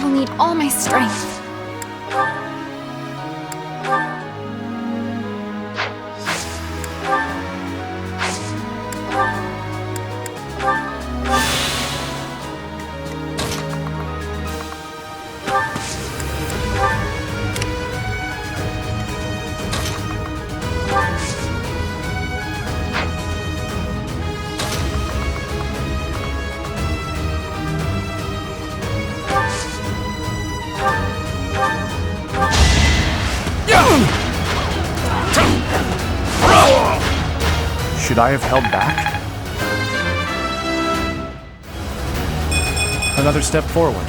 I'll need all my strength. Should I have held back? Another step forward.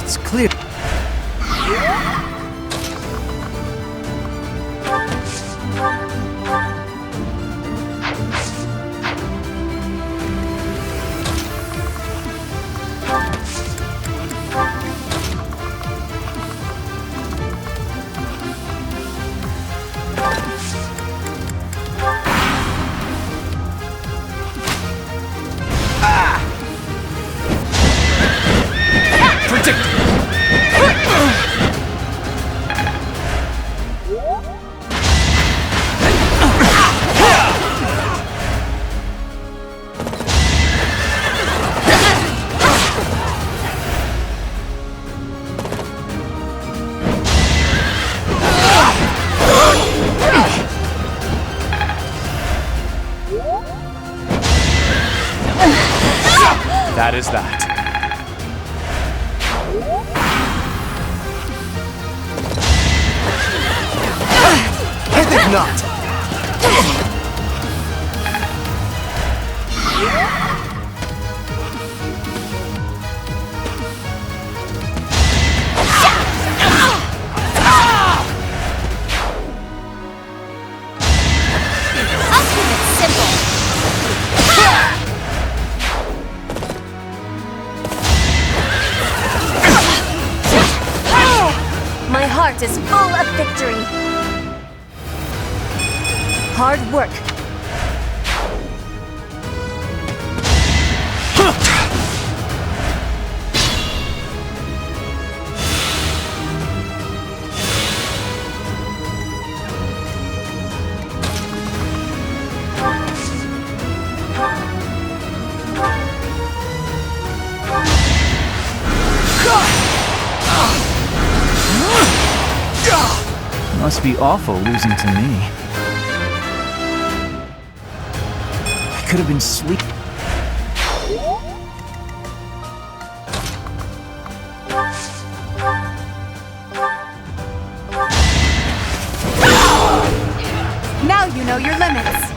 It's clear. That is that. I think not. I'll keep it simple. My heart is full of victory. Hard work. Must be awful losing to me. I could have been sleeping. Now you know your limits.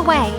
way.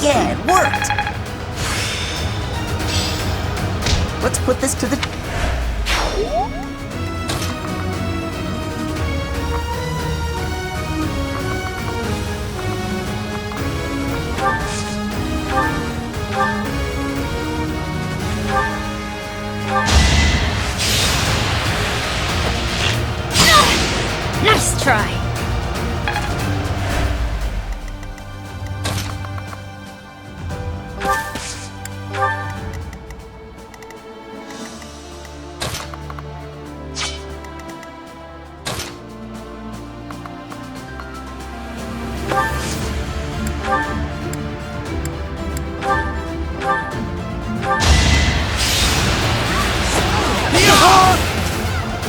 Yeah, it worked! Let's put this to the... Nice try.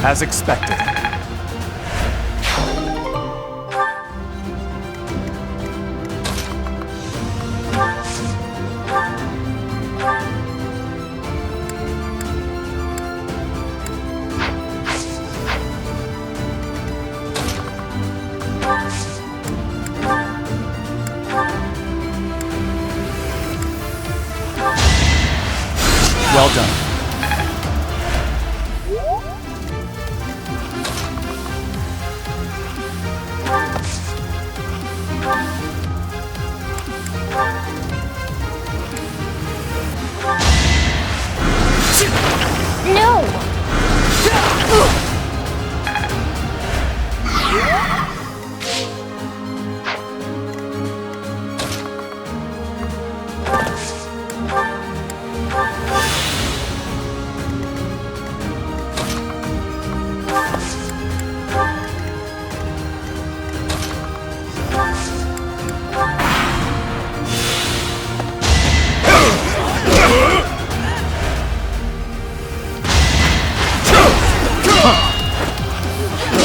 As expected. Well done. No!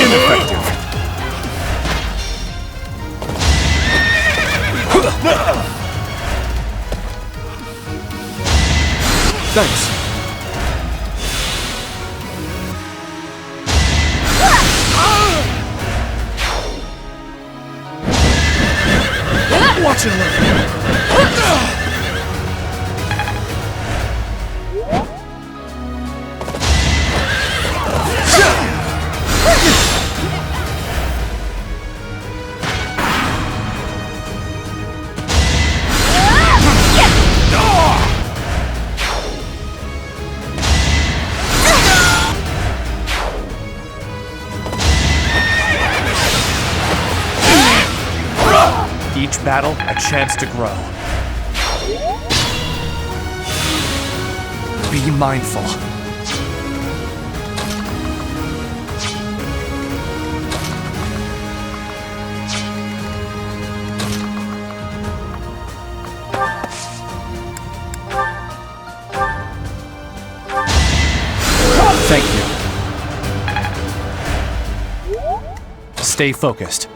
Ineffective. Thanks. Watch and learn. Each battle, a chance to grow. Be mindful. Thank you. Stay focused.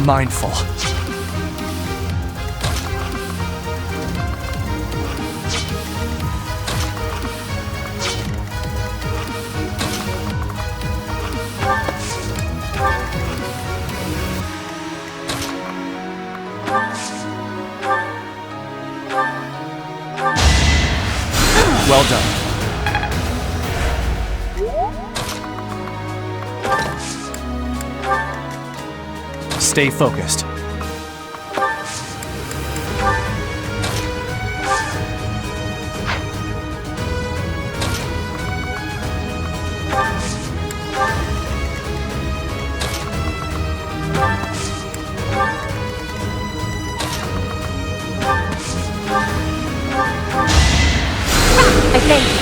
Mindful. Well done. Stay focused. I thank you.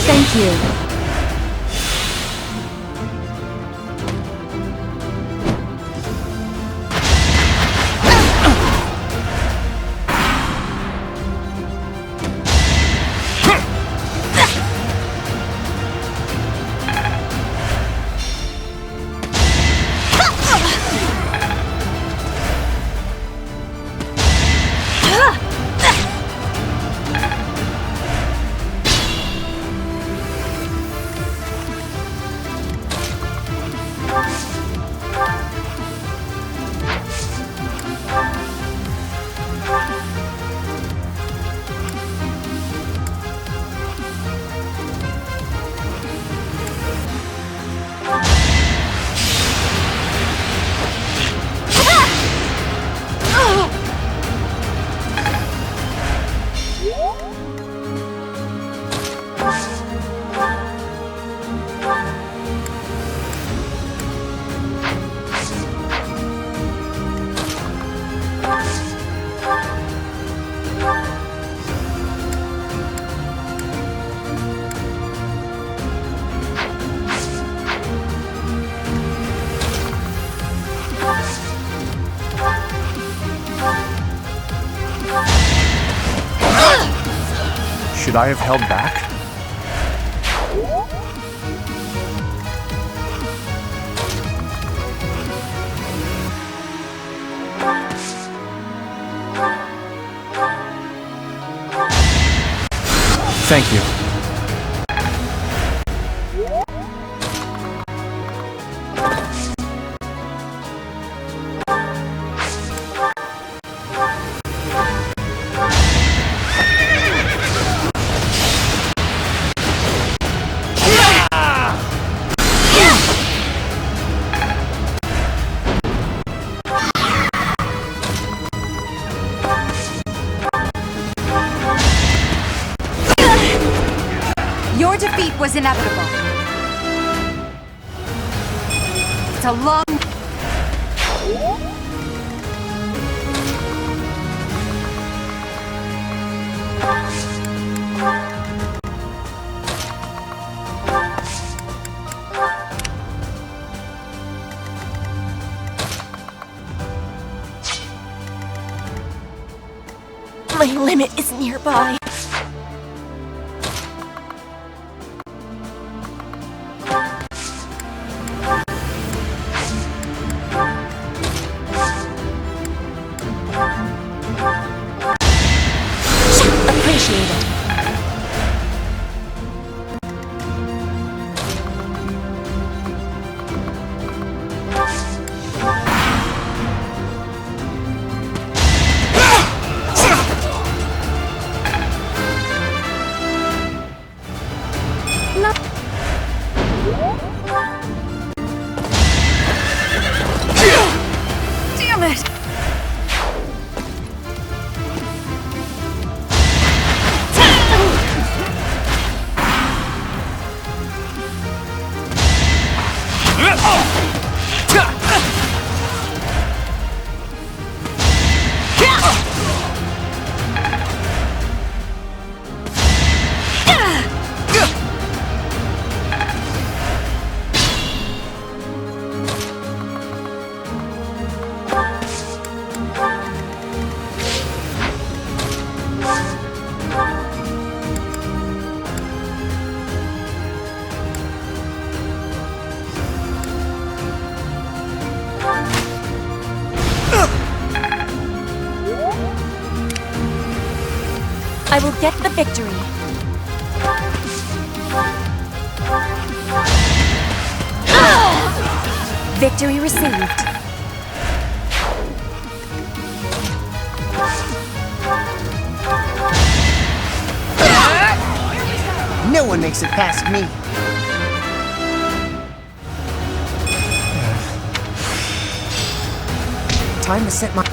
Thank you. Should I have held back? Thank you. Your defeat was inevitable. It's a long... My limit is nearby. Appreciate it. I will get the victory. Victory received. No one makes it past me. Time to set my...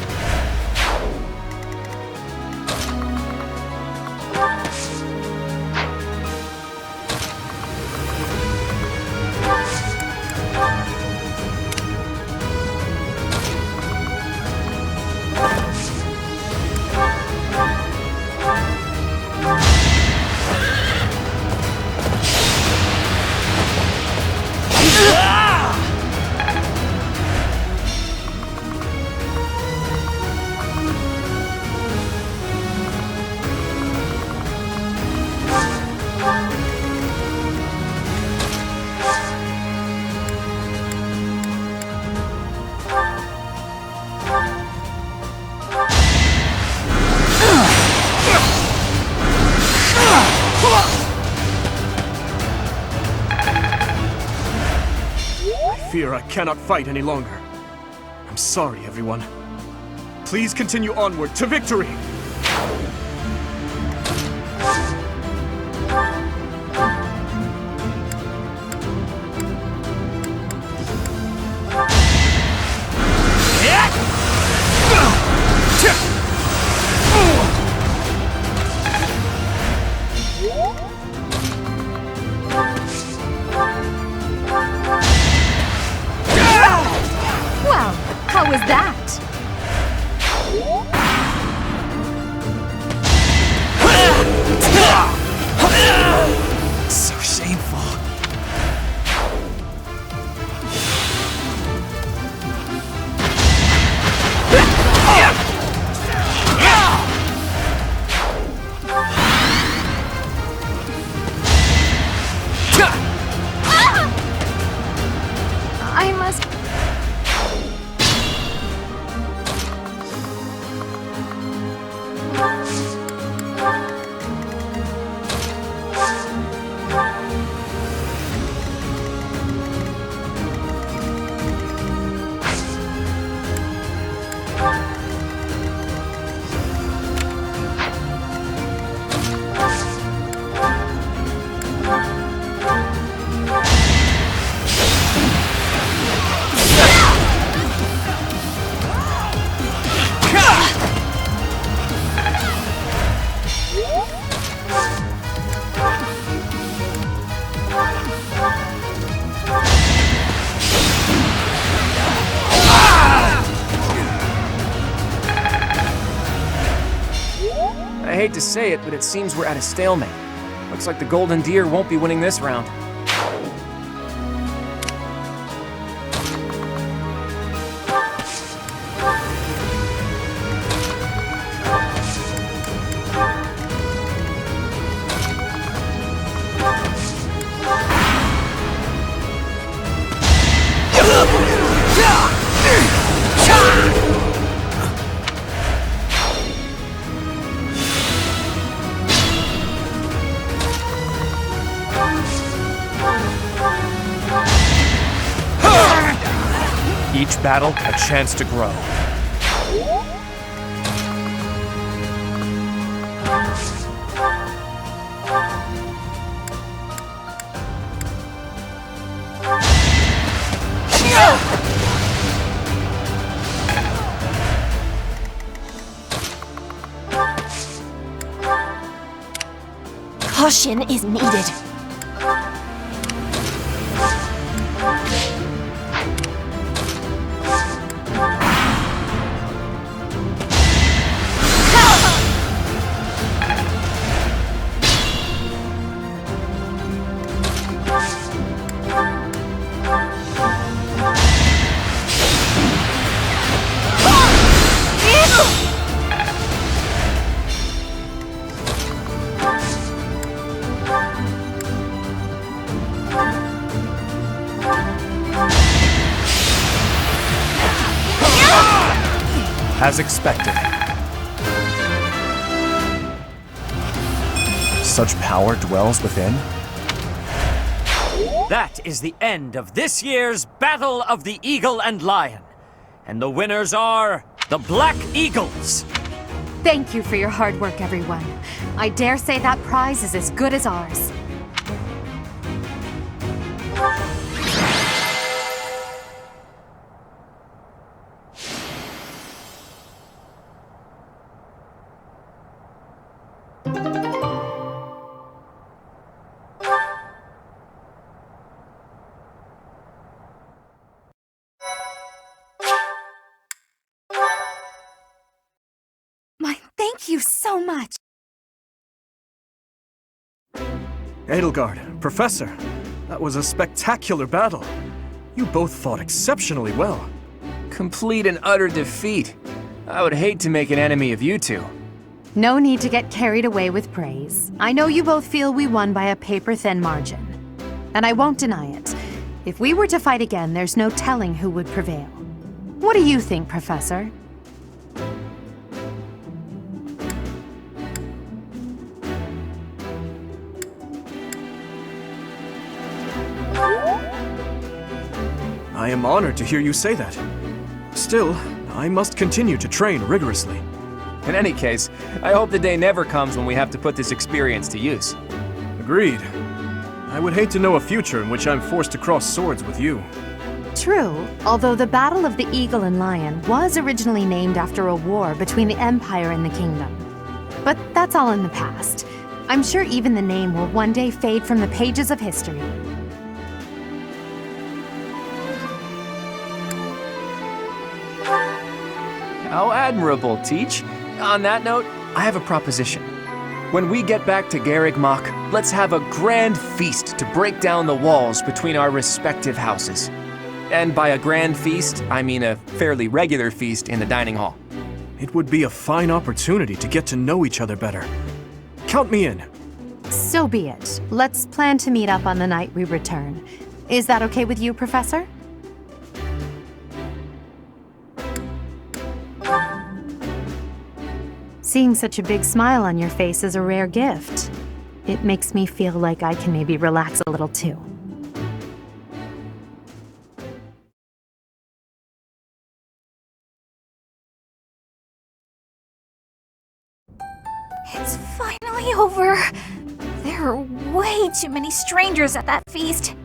I fear I cannot fight any longer. I'm sorry, everyone. Please continue onward to victory! Well, how was that? So shameful. I must... I hate to say it, but it seems we're at a stalemate. Looks like the Golden Deer won't be winning this round. Each battle, a chance to grow. Caution is needed. as expected. Such power dwells within? That is the end of this year's Battle of the Eagle and Lion. And the winners are the Black Eagles. Thank you for your hard work, everyone. I dare say that prize is as good as ours. Thank you so much. Edelgard, Professor, that was a spectacular battle. You both fought exceptionally well. Complete and utter defeat. I would hate to make an enemy of you two. No need to get carried away with praise. I know you both feel we won by a paper-thin margin. And I won't deny it. If we were to fight again, there's no telling who would prevail. What do you think, Professor? I am honored to hear you say that. Still, I must continue to train rigorously. In any case, I hope the day never comes when we have to put this experience to use. Agreed. I would hate to know a future in which I'm forced to cross swords with you. True, although the Battle of the Eagle and Lion was originally named after a war between the Empire and the Kingdom. But that's all in the past. I'm sure even the name will one day fade from the pages of history. How admirable, Teach. On that note, I have a proposition. When we get back to Garreg Mach, let's have a grand feast to break down the walls between our respective houses. And by a grand feast, I mean a fairly regular feast in the dining hall. It would be a fine opportunity to get to know each other better. Count me in. So be it. Let's plan to meet up on the night we return. Is that okay with you, Professor? Seeing such a big smile on your face is a rare gift. It makes me feel like I can maybe relax a little too. It's finally over. There are way too many strangers at that feast.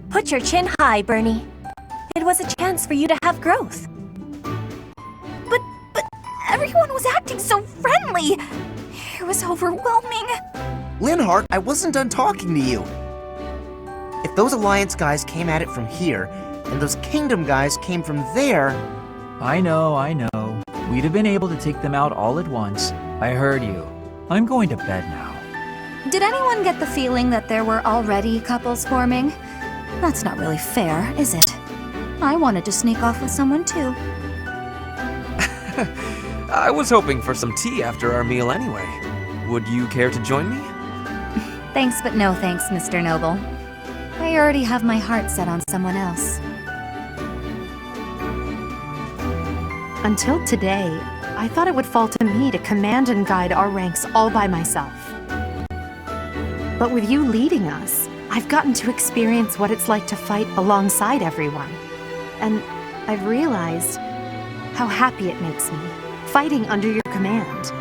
Put your chin high, Bernie. It was a chance for you to have growth. But everyone was acting so friendly. It was overwhelming. Linhardt, I wasn't done talking to you. If those Alliance guys came at it from here, and those Kingdom guys came from there... I know. We'd have been able to take them out all at once. I heard you. I'm going to bed now. Did anyone get the feeling that there were already couples forming? That's not really fair, is it? I wanted to sneak off with someone too. I was hoping for some tea after our meal anyway. Would you care to join me? Thanks, but no thanks, Mr. Noble. I already have my heart set on someone else. Until today, I thought it would fall to me to command and guide our ranks all by myself. But with you leading us, I've gotten to experience what it's like to fight alongside everyone. And I've realized how happy it makes me, fighting under your command.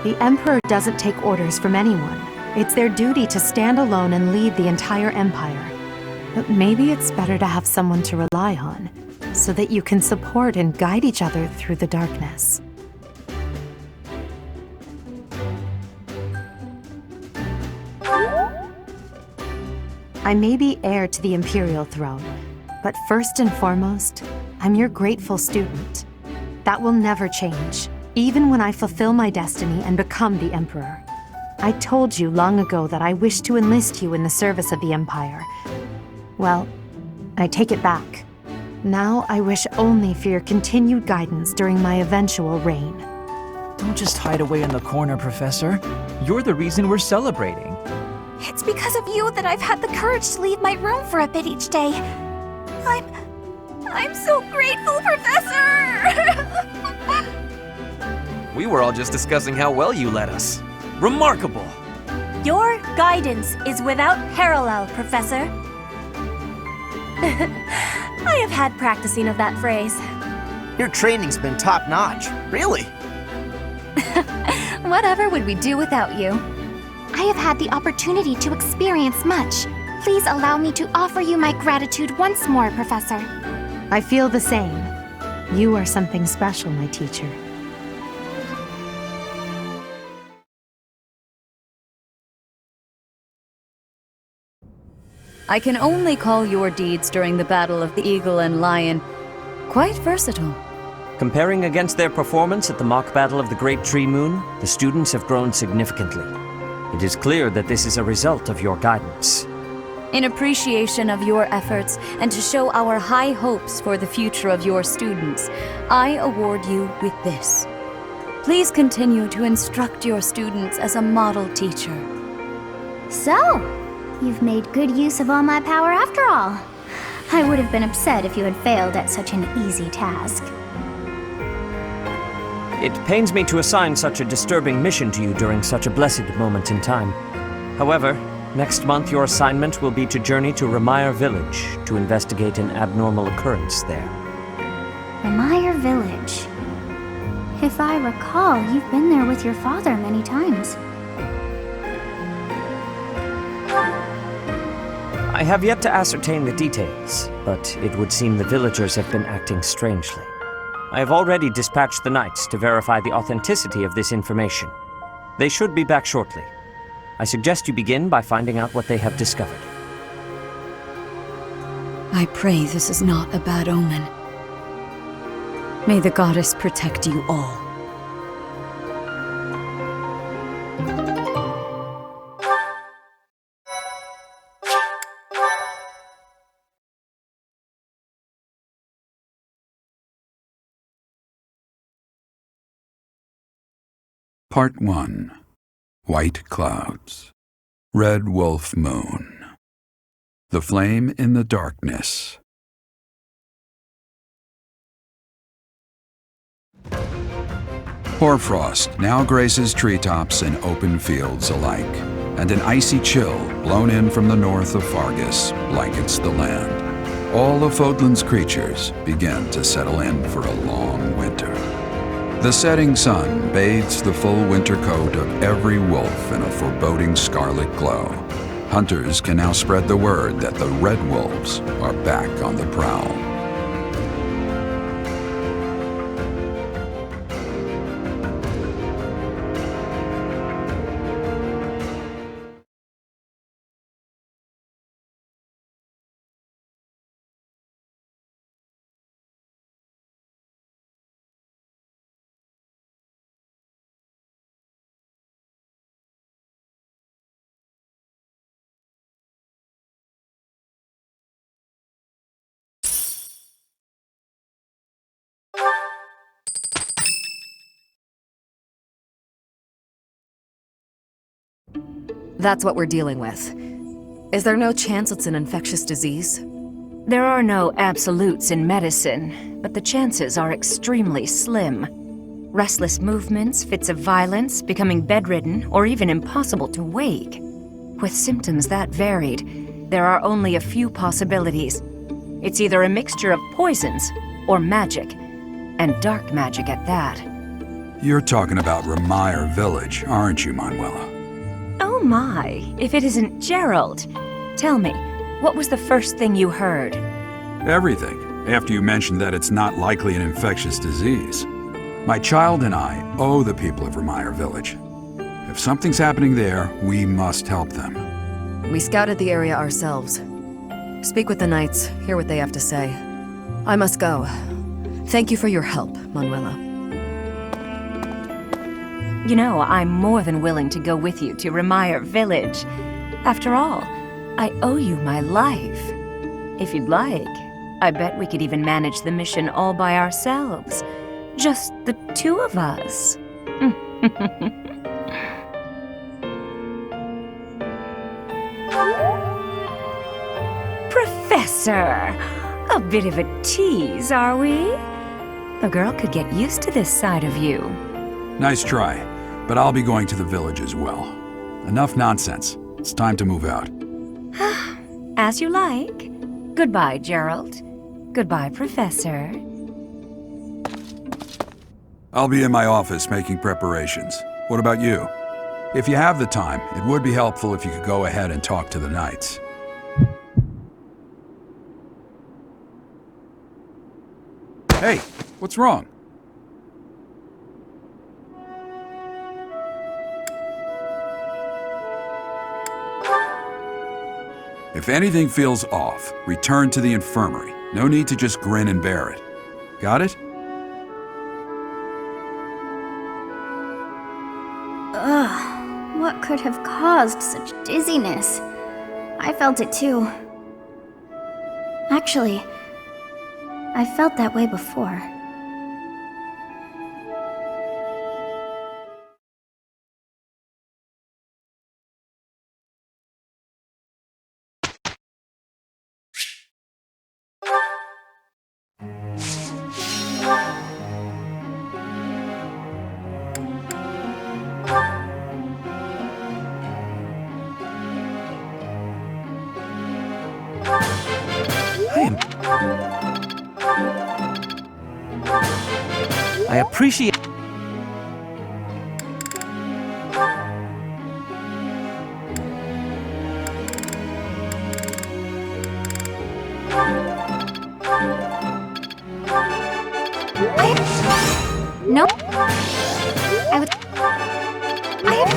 The Emperor doesn't take orders from anyone. It's their duty to stand alone and lead the entire Empire. But maybe it's better to have someone to rely on, so that you can support and guide each other through the darkness. I may be heir to the Imperial throne, but first and foremost, I'm your grateful student. That will never change, even when I fulfill my destiny and become the Emperor. I told you long ago that I wish to enlist you in the service of the Empire. Well, I take it back. Now I wish only for your continued guidance during my eventual reign. Don't just hide away in the corner, Professor. You're the reason we're celebrating. It's because of you that I've had the courage to leave my room for a bit each day. I'm so grateful, Professor! We were all just discussing how well you led us. Remarkable. Your guidance is without parallel, Professor. I have had practicing of that phrase. Your training's been top-notch, really. Whatever would we do without you? I have had the opportunity to experience much. Please allow me to offer you my gratitude once more, Professor. I feel the same. You are something special, my teacher. I can only call your deeds during the Battle of the Eagle and Lion quite versatile. Comparing against their performance at the mock battle of the Great Tree Moon, the students have grown significantly. It is clear that this is a result of your guidance. In appreciation of your efforts and to show our high hopes for the future of your students, I award you with this. Please continue to instruct your students as a model teacher. So, you've made good use of all my power after all. I would have been upset if you had failed at such an easy task. It pains me to assign such a disturbing mission to you during such a blessed moment in time. However, next month your assignment will be to journey to Remire Village to investigate an abnormal occurrence there. Remire Village. If I recall, you've been there with your father many times. I have yet to ascertain the details, but it would seem the villagers have been acting strangely. I have already dispatched the knights to verify the authenticity of this information. They should be back shortly. I suggest you begin by finding out what they have discovered. I pray this is not a bad omen. May the goddess protect you all. Part 1. White Clouds. Red Wolf Moon. The Flame in the Darkness. Hoarfrost now graces treetops and open fields alike, and an icy chill blown in from the north of Fargus blankets the land. All of Fodlan's creatures begin to settle in for a long winter. The setting sun bathes the full winter coat of every wolf in a foreboding scarlet glow. Hunters can now spread the word that the red wolves are back on the prowl. That's what we're dealing with. Is there no chance it's an infectious disease? There are no absolutes in medicine, but the chances are extremely slim. Restless movements, fits of violence, becoming bedridden, or even impossible to wake. With symptoms that varied, there are only a few possibilities. It's either a mixture of poisons or magic, and dark magic at that. You're talking about Remire Village, aren't you, Manuela? Oh my, if it isn't Gerald. Tell me, what was the first thing you heard? Everything, after you mentioned that it's not likely an infectious disease. My child and I owe the people of Remire Village. If something's happening there, we must help them. We scouted the area ourselves. Speak with the knights, hear what they have to say. I must go. Thank you for your help, Manuela. You know, I'm more than willing to go with you to Remire Village. After all, I owe you my life. If you'd like, I bet we could even manage the mission all by ourselves. Just the two of us. Professor! A bit of a tease, are we? A girl could get used to this side of you. Nice try, but I'll be going to the village as well. Enough nonsense. It's time to move out. As you like. Goodbye, Gerald. Goodbye, Professor. I'll be in my office making preparations. What about you? If you have the time, it would be helpful if you could go ahead and talk to the knights. Hey, what's wrong? If anything feels off, return to the infirmary. No need to just grin and bear it. Got it? Ugh, what could have caused such dizziness? I felt it too. Actually, I felt that way before. I appreciate... No. I would... I have...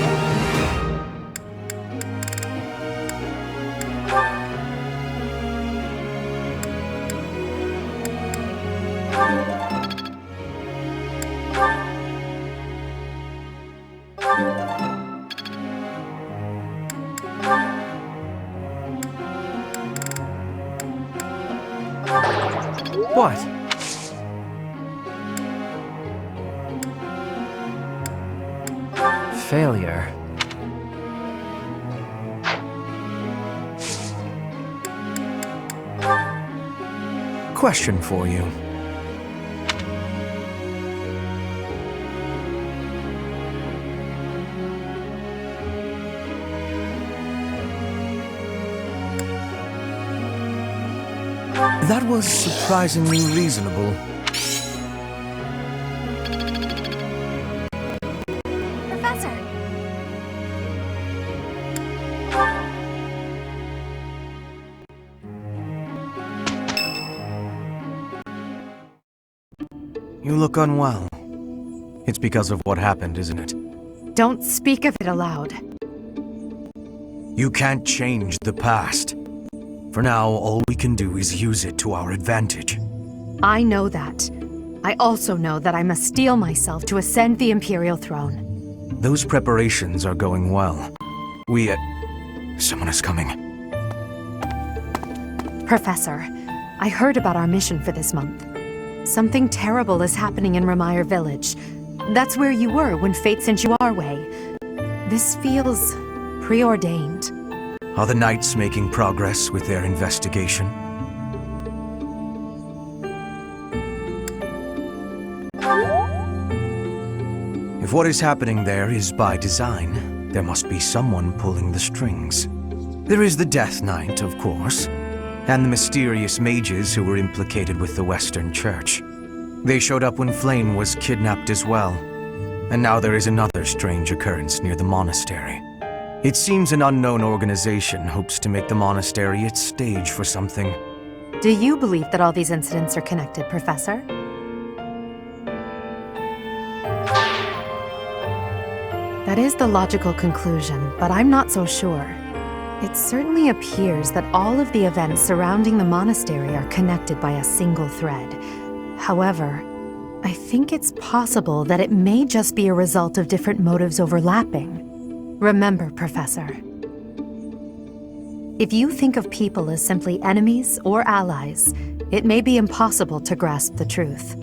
What? Failure. Question for you. That was surprisingly reasonable. Professor! You look unwell. It's because of what happened, isn't it? Don't speak of it aloud. You can't change the past. For now, all we can do is use it to our advantage. I know that. I also know that I must steel myself to ascend the Imperial throne. Those preparations are going well. Someone is coming. Professor, I heard about our mission for this month. Something terrible is happening in Ramire Village. That's where you were when fate sent you our way. This feels preordained. Are the Knights making progress with their investigation? If what is happening there is by design, there must be someone pulling the strings. There is the Death Knight, of course, and the mysterious mages who were implicated with the Western Church. They showed up when Flame was kidnapped as well, and now there is another strange occurrence near the monastery. It seems an unknown organization hopes to make the monastery its stage for something. Do you believe that all these incidents are connected, Professor? That is the logical conclusion, but I'm not so sure. It certainly appears that all of the events surrounding the monastery are connected by a single thread. However, I think it's possible that it may just be a result of different motives overlapping. Remember, Professor, if you think of people as simply enemies or allies, it may be impossible to grasp the truth.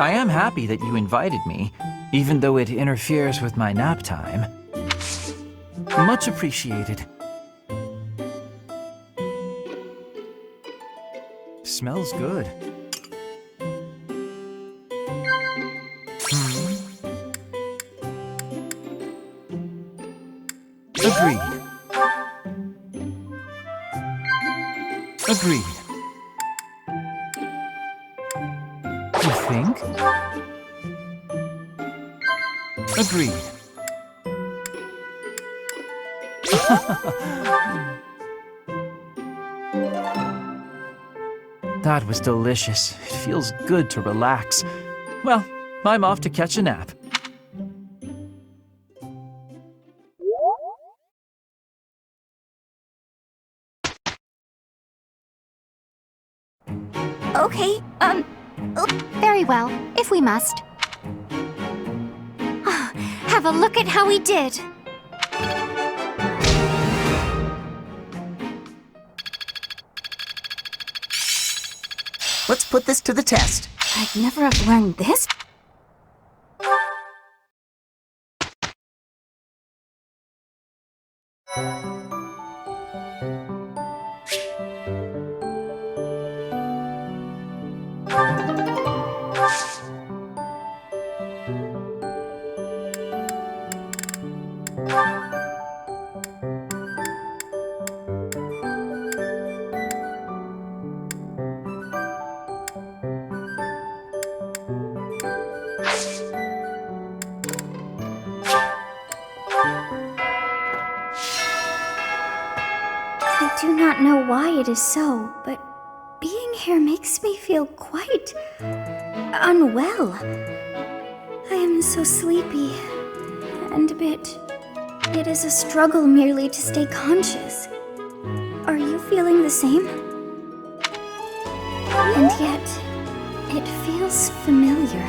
I am happy that you invited me, even though it interferes with my nap time. Much appreciated. Smells good. Agreed. Agreed. You think? Agreed. That was delicious. It feels good to relax. Well, I'm off to catch a nap. Okay, very well, if we must. Have a look at how we did. Let's put this to the test. I'd never have learned this. I do not know why it is so, but being here makes me feel quite unwell. I am so sleepy and a bit. It is a struggle merely to stay conscious. Are you feeling the same? And yet, it feels familiar,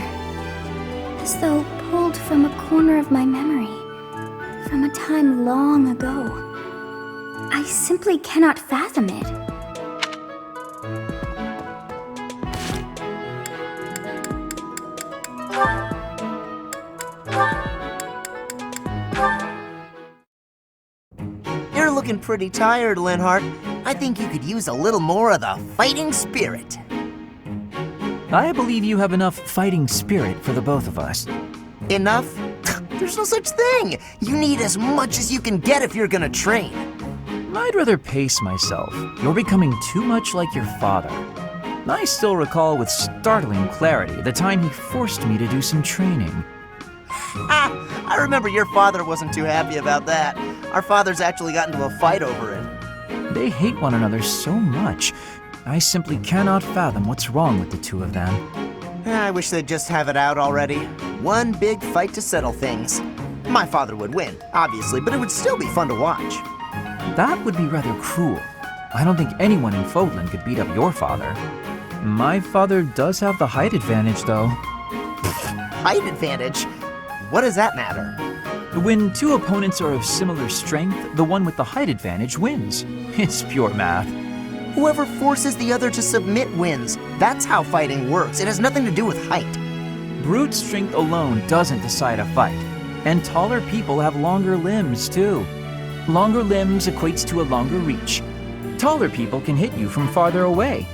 as though pulled from a corner of my memory, from a time long ago. I simply cannot fathom it. You're looking pretty tired, Linhardt. I think you could use a little more of the fighting spirit. I believe you have enough fighting spirit for the both of us. Enough? There's no such thing. You need as much as you can get if you're gonna train. I'd rather pace myself. You're becoming too much like your father. I still recall with startling clarity the time he forced me to do some training. I remember your father wasn't too happy about that. Our fathers actually got into a fight over it. They hate one another so much. I simply cannot fathom what's wrong with the two of them. I wish they'd just have it out already. One big fight to settle things. My father would win, obviously, but it would still be fun to watch. That would be rather cruel. I don't think anyone in Fodlan could beat up your father. My father does have the height advantage, though. Height advantage? What does that matter? When two opponents are of similar strength, the one with the height advantage wins. It's pure math. Whoever forces the other to submit wins. That's how fighting works. It has nothing to do with height. Brute strength alone doesn't decide a fight. And taller people have longer limbs, too. Longer limbs equates to a longer reach. Taller people can hit you from farther away.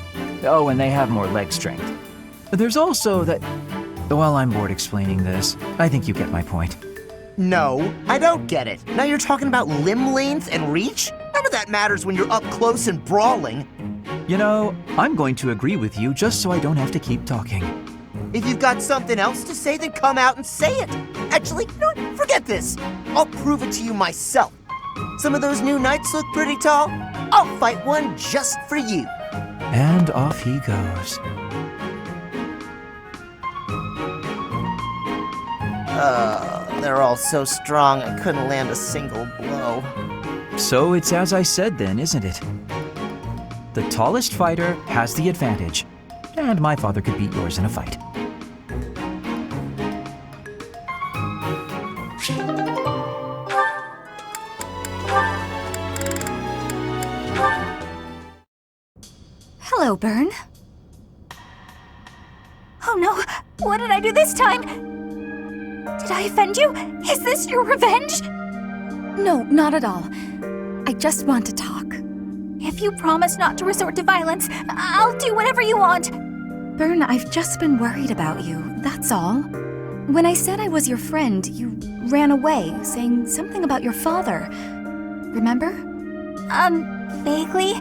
Oh, and they have more leg strength. There's also that... Well, I'm bored explaining this. I think you get my point. No, I don't get it. Now you're talking about limb length and reach? None of that matters when you're up close and brawling. You know, I'm going to agree with you just so I don't have to keep talking. If you've got something else to say, then come out and say it. Actually, no, forget this. I'll prove it to you myself. Some of those new knights look pretty tall. I'll fight one just for you. And off he goes. They're all so strong I couldn't land a single blow. So it's as I said then, isn't it? The tallest fighter has the advantage, and my father could beat yours in a fight. Hello, Bern. Oh no, What did I do this time? Did I offend you? Is this your revenge? No, not at all. I just want to talk. If you promise not to resort to violence, I'll do whatever you want. Bern, I've just been worried about you, that's all. When I said I was your friend, you ran away, saying something about your father. Remember? Vaguely?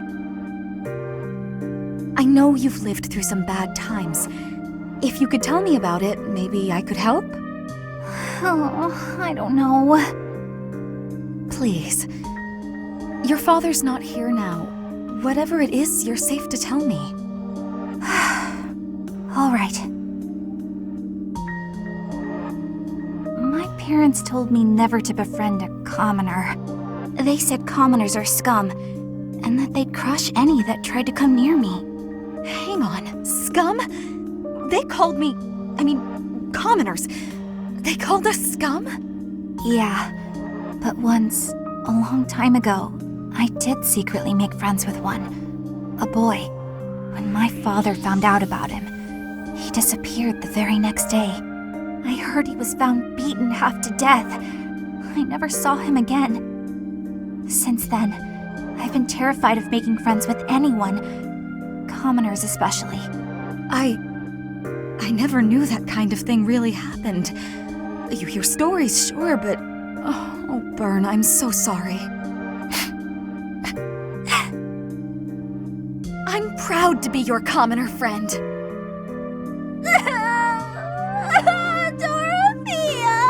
I know you've lived through some bad times. If you could tell me about it, maybe I could help? Oh, I don't know. Please. Your father's not here now. Whatever it is, you're safe to tell me. All right. My parents told me never to befriend a commoner. They said commoners are scum, and that they'd crush any that tried to come near me. Hang on, scum? They called me... commoners. They called us scum? Yeah, but once, a long time ago, I did secretly make friends with one. A boy. When my father found out about him, he disappeared the very next day. I heard he was found beaten half to death. I never saw him again. Since then, I've been terrified of making friends with anyone, commoners especially. I never knew that kind of thing really happened. You hear stories, sure, but... Oh, Bern, I'm so sorry. I'm proud to be your commoner friend. Dorothea!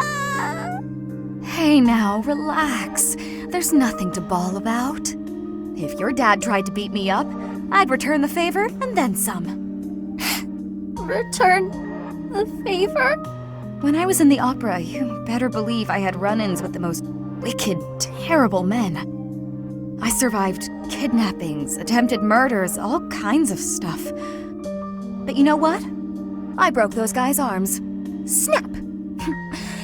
Hey now, relax. There's nothing to bawl about. If your dad tried to beat me up, I'd return the favor and then some. Return the favor? When I was in the opera, you better believe I had run-ins with the most wicked, terrible men. I survived kidnappings, attempted murders, all kinds of stuff. But you know what? I broke those guys' arms. Snap!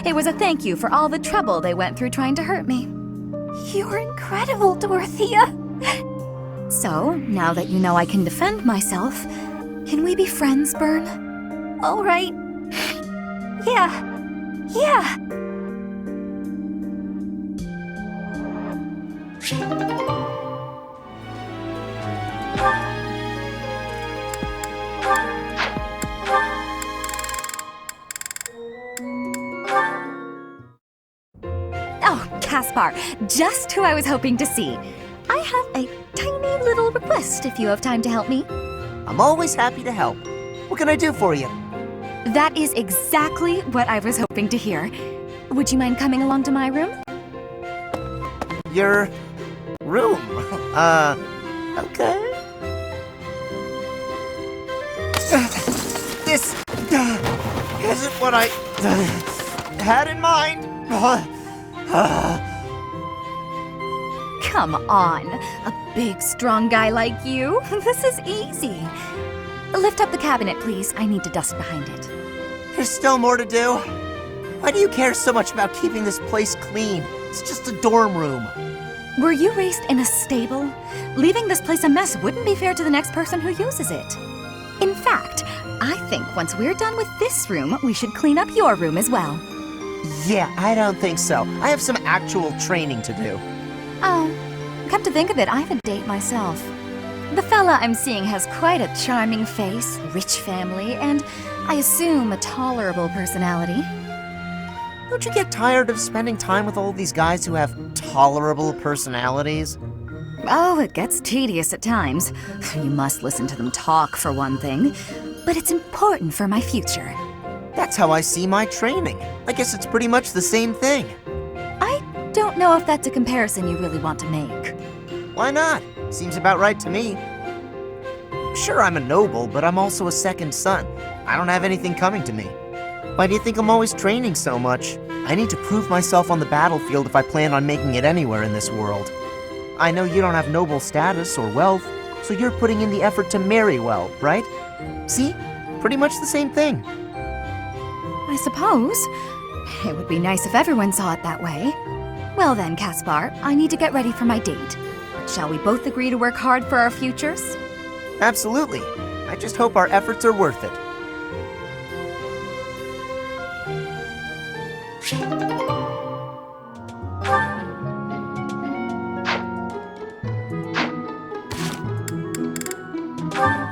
It was a thank you for all the trouble they went through trying to hurt me. You're incredible, Dorothea! So, now that you know I can defend myself, can we be friends, Bern? All right. Yeah. Oh, Caspar, just who I was hoping to see. I have a tiny little request if you have time to help me. I'm always happy to help. What can I do for you? That is exactly what I was hoping to hear. Would you mind coming along to my room? Your room? Okay. This isn't what I had in mind. Come on, a big, strong guy like you. This is easy. Lift up the cabinet, please. I need to dust behind it. There's still more to do. Why do you care so much about keeping this place clean? It's just a dorm room. Were you raised in a stable? Leaving this place a mess wouldn't be fair to the next person who uses it. In fact, I think once we're done with this room, we should clean up your room as well. Yeah, I don't think so. I have some actual training to do. Oh, come to think of it, I have a date myself. The fella I'm seeing has quite a charming face, rich family, and I assume a tolerable personality. Don't you get tired of spending time with all these guys who have tolerable personalities? Oh, it gets tedious at times. You must listen to them talk, for one thing. But it's important for my future. That's how I see my training. I guess it's pretty much the same thing. I don't know if that's a comparison you really want to make. Why not? Seems about right to me. Sure, I'm a noble, but I'm also a second son. I don't have anything coming to me. Why do you think I'm always training so much? I need to prove myself on the battlefield if I plan on making it anywhere in this world. I know you don't have noble status or wealth, so you're putting in the effort to marry well, right? See? Pretty much the same thing. I suppose. It would be nice if everyone saw it that way. Well then, Caspar, I need to get ready for my date. Shall we both agree to work hard for our futures? Absolutely. I just hope our efforts are worth it. Thank you.